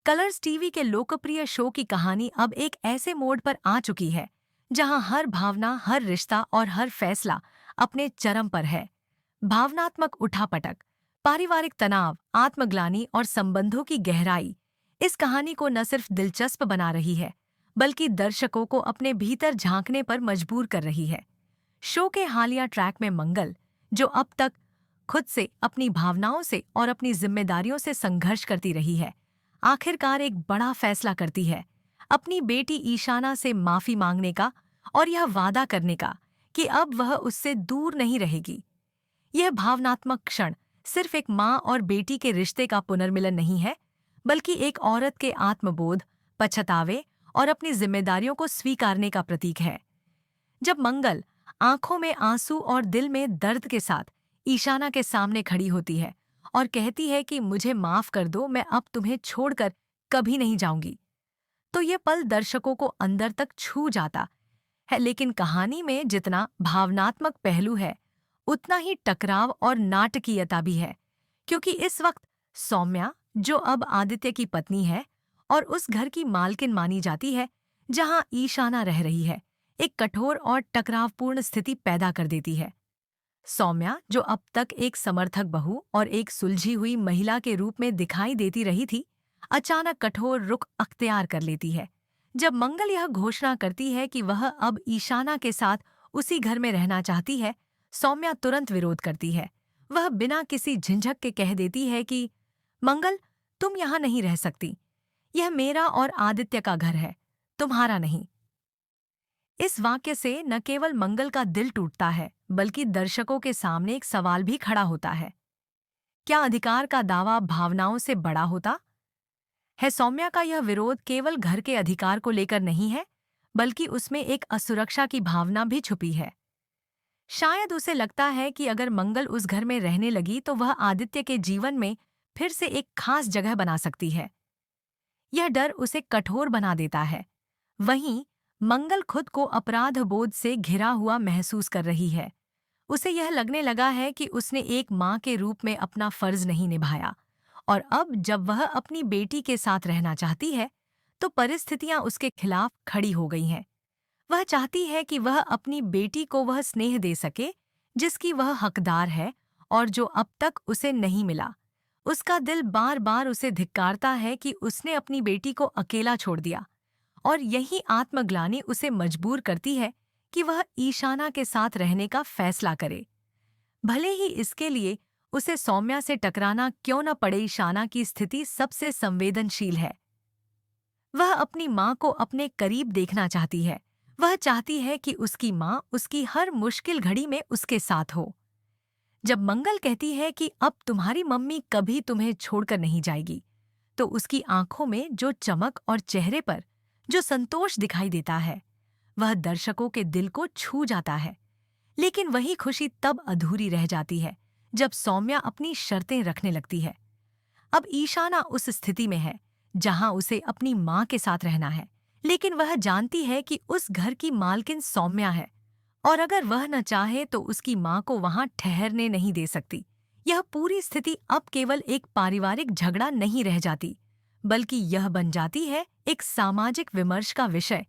Colors TV के लोकप्रिय show की कहानी अब एक ऐसे मोड़ पर आ चुकी है जहां हर भावना, हर रिश्ता और हर फैसला अपने चरम पर है। भावनात्मक उठापटक, पारिवारिक तनाव, आत्मग्लानि और संबंधों की गहराई इस कहानी को न सिर्फ दिलचस्प बना रही है, बल्कि दर्शकों को अपने भीतर झांकने पर मजबूर कर रही है। शो के हालिया ट्रैक में मंगल, जो अब तक खुद से, अपनी भावनाओं से और अपनी जिम्मेदारियों से संघर्ष करती रही है, आखिरकार एक बड़ा फैसला करती है, अपनी बेटी ईशाना से माफी मांगने का और यह वादा करने का कि अब वह उससे दूर नहीं रहेगी। यह भावनात्मक क्षण सिर्फ एक माँ और बेटी के रिश्ते का पुनर्मिलन नहीं है, बल्कि एक औरत के आत्मबोध, पछतावे और अपनी जिम्मेदारियों को स्वीकारने का प्रतीक है। जब मंगल आंखों में आंसू और दिल में दर्द के साथ ईशाना के सामने खड़ी होती है और कहती है कि मुझे माफ कर दो, मैं अब तुम्हें छोड़कर कभी नहीं जाऊंगी, तो ये पल दर्शकों को अंदर तक छू जाता है। लेकिन कहानी में जितना भावनात्मक पहलू है, उतना ही टकराव और नाटकीयता भी है, क्योंकि इस वक्त सौम्या, जो अब आदित्य की पत्नी है और उस घर की मालकिन मानी जाती है जहां ईशाना रह रही है, एक कठोर और टकरावपूर्ण स्थिति पैदा कर देती है। सौम्या, जो अब तक एक समर्थक बहू और एक सुलझी हुई महिला के रूप में दिखाई देती रही थी, अचानक कठोर रुख अख्तियार कर लेती है। जब मंगल यह घोषणा करती है कि वह अब ईशाना के साथ उसी घर में रहना चाहती है, सौम्या तुरंत विरोध करती है। वह बिना किसी झिझक के कह देती है कि मंगल, तुम यहाँ नहीं रह सकती। यह मेरा और आदित्य का घर है, तुम्हारा नहीं। इस वाक्य से न केवल मंगल का दिल टूटता है, बल्कि दर्शकों के सामने एक सवाल भी खड़ा होता है। क्या अधिकार का दावा भावनाओं से बड़ा होता है? सौम्या का यह विरोध केवल घर के अधिकार को लेकर नहीं है, बल्कि उसमें एक असुरक्षा की भावना भी छुपी है। शायद उसे लगता है कि अगर मंगल उस घर में रहने लगी तो वह आदित्य के जीवन में फिर से एक खास जगह बना सकती है। यह डर उसे कठोर बना देता है। वहीं मंगल खुद को अपराध बोध से घिरा हुआ महसूस कर रही है। उसे यह लगने लगा है कि उसने एक माँ के रूप में अपना फर्ज नहीं निभाया, और अब जब वह अपनी बेटी के साथ रहना चाहती है, तो परिस्थितियां उसके खिलाफ खड़ी हो गई हैं। वह चाहती है कि वह अपनी बेटी को वह स्नेह दे सके जिसकी वह हकदार है और जो अब तक उसे नहीं मिला। उसका दिल बार बार उसे धिक्कारता है कि उसने अपनी बेटी को अकेला छोड़ दिया, और यही आत्मग्लानि उसे मजबूर करती है कि वह ईशाना के साथ रहने का फैसला करे, भले ही इसके लिए उसे सौम्या से टकराना क्यों न पड़े। ईशाना की स्थिति सबसे संवेदनशील है। वह अपनी माँ को अपने करीब देखना चाहती है। वह चाहती है कि उसकी माँ उसकी हर मुश्किल घड़ी में उसके साथ हो। जब मंगल कहती है कि अब तुम्हारी मम्मी कभी तुम्हें छोड़कर नहीं जाएगी, तो उसकी आंखों में जो चमक और चेहरे पर जो संतोष दिखाई देता है, वह दर्शकों के दिल को छू जाता है। लेकिन वही खुशी तब अधूरी रह जाती है जब सौम्या अपनी शर्तें रखने लगती है। अब ईशाना उस स्थिति में है जहां उसे अपनी माँ के साथ रहना है, लेकिन वह जानती है कि उस घर की मालकिन सौम्या है, और अगर वह न चाहे तो उसकी माँ को वहां ठहरने नहीं दे सकती। यह पूरी स्थिति अब केवल एक पारिवारिक झगड़ा नहीं रह जाती, बल्कि यह बन जाती है एक सामाजिक विमर्श का विषय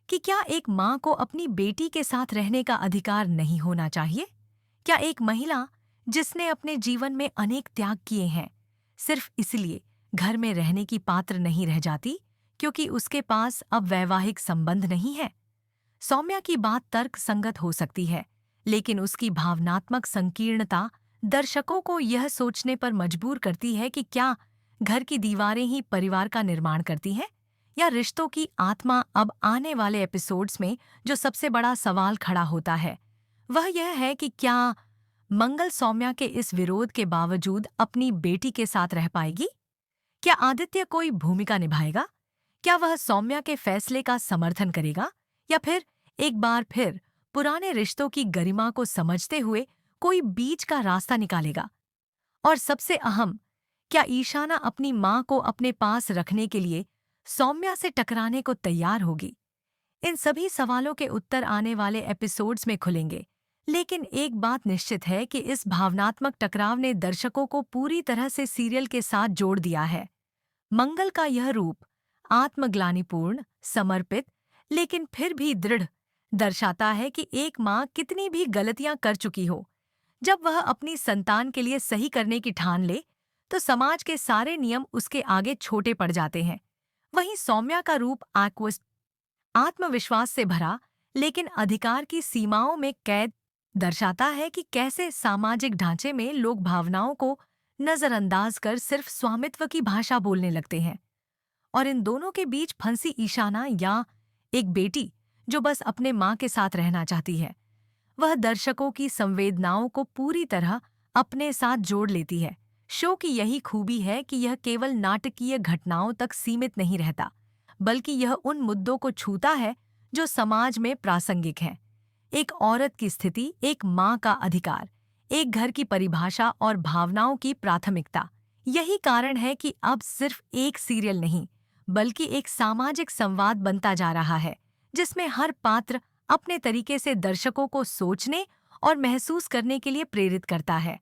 कि क्या एक माँ को अपनी बेटी के साथ रहने का अधिकार नहीं होना चाहिए? क्या एक महिला जिसने अपने जीवन में अनेक त्याग किए हैं, सिर्फ इसलिए घर में रहने की पात्र नहीं रह जाती क्योंकि उसके पास अब वैवाहिक संबंध नहीं है? सौम्या की बात तर्क संगत हो सकती है, लेकिन उसकी भावनात्मक संकीर्णता दर्शकों को यह सोचने पर मजबूर करती है कि क्या घर की दीवारें ही परिवार का निर्माण करती हैं, या रिश्तों की आत्मा? अब आने वाले एपिसोड्स में जो सबसे बड़ा सवाल खड़ा होता है, वह यह है कि क्या मंगल सौम्या के इस विरोध के बावजूद अपनी बेटी के साथ रह पाएगी? क्या आदित्य कोई भूमिका निभाएगा? क्या वह सौम्या के फैसले का समर्थन करेगा, या फिर एक बार फिर पुराने रिश्तों की गरिमा को समझते हुए कोई बीच का रास्ता निकालेगा? और सबसे अहम, क्या ईशाना अपनी माँ को अपने पास रखने के लिए सौम्या से टकराने को तैयार होगी? इन सभी सवालों के उत्तर आने वाले एपिसोड्स में खुलेंगे। लेकिन एक बात निश्चित है कि इस भावनात्मक टकराव ने दर्शकों को पूरी तरह से सीरियल के साथ जोड़ दिया है। मंगल का यह रूप आत्मग्लानिपूर्ण, समर्पित, लेकिन फिर भी दृढ़ दर्शाता है कि एक माँ कितनी भी गलतियां कर चुकी हो, जब वह अपनी संतान के लिए सही करने की ठान ले, तो समाज के सारे नियम उसके आगे छोटे पड़ जाते हैं। वहीं सौम्या का रूप एक्विस्ट, आत्मविश्वास से भरा, लेकिन अधिकार की सीमाओं में कैद, दर्शाता है कि कैसे सामाजिक ढांचे में लोग भावनाओं को नजरअंदाज कर सिर्फ स्वामित्व की भाषा बोलने लगते हैं। और इन दोनों के बीच फंसी ईशाना, या एक बेटी जो बस अपने माँ के साथ रहना चाहती है, वह दर्शकों की संवेदनाओं को पूरी तरह अपने साथ जोड़ लेती है। शो की यही खूबी है कि यह केवल नाटकीय घटनाओं तक सीमित नहीं रहता, बल्कि यह उन मुद्दों को छूता है जो समाज में प्रासंगिक हैं। एक औरत की स्थिति, एक माँ का अधिकार, एक घर की परिभाषा और भावनाओं की प्राथमिकता। यही कारण है कि अब सिर्फ एक सीरियल नहीं, बल्कि एक सामाजिक संवाद बनता जा रहा है, जिसमें हर पात्र अपने तरीके से दर्शकों को सोचने और महसूस करने के लिए प्रेरित करता है।